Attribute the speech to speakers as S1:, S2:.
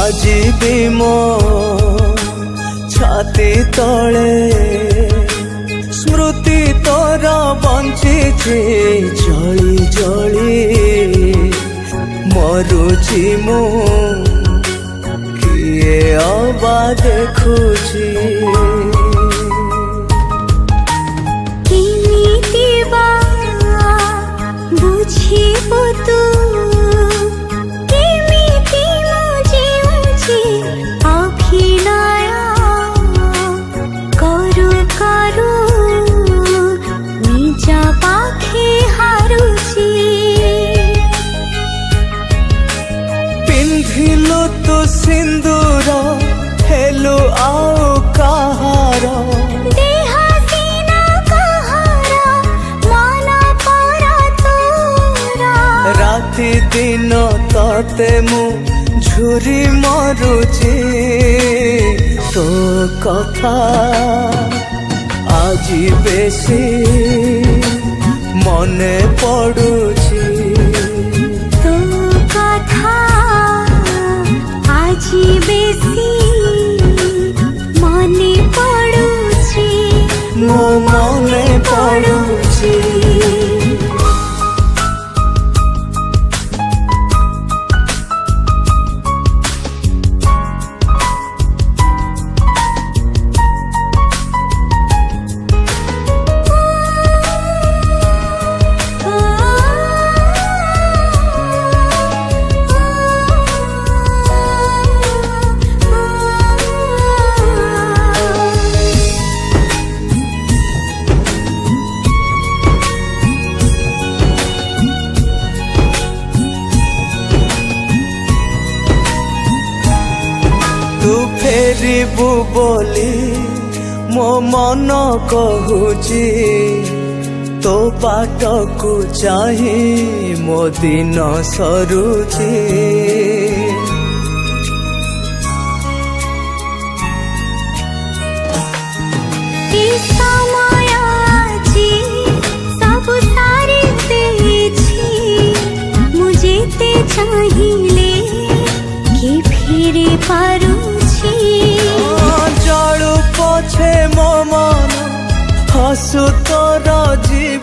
S1: আজি भी मो छाती तले स्मृति तोर बंची जली जली मरुची मु किए अबा देखुची
S2: बुझिबु तू केमिति मो जीउछि अभिनय करू करू निज पाखे हारुछि
S1: पिंधिलु तू सिंदूर हेलु आओ कहार राति दिन तते मु झुरी मरुची तो कथा आजी बेसी मने पड़ुची
S2: तो कथा आजी बेसी मने पड़ुची
S1: मो मने पड़ुची तू फेरिबु बोली मो मन कहूची तो बाट को चाही मो दिन सरुची
S2: समय आजी सब सारी देछि मुझे ते चाहिए कि फिरे पारुछि
S1: जड़ू पछे मो मन हसु तोर जी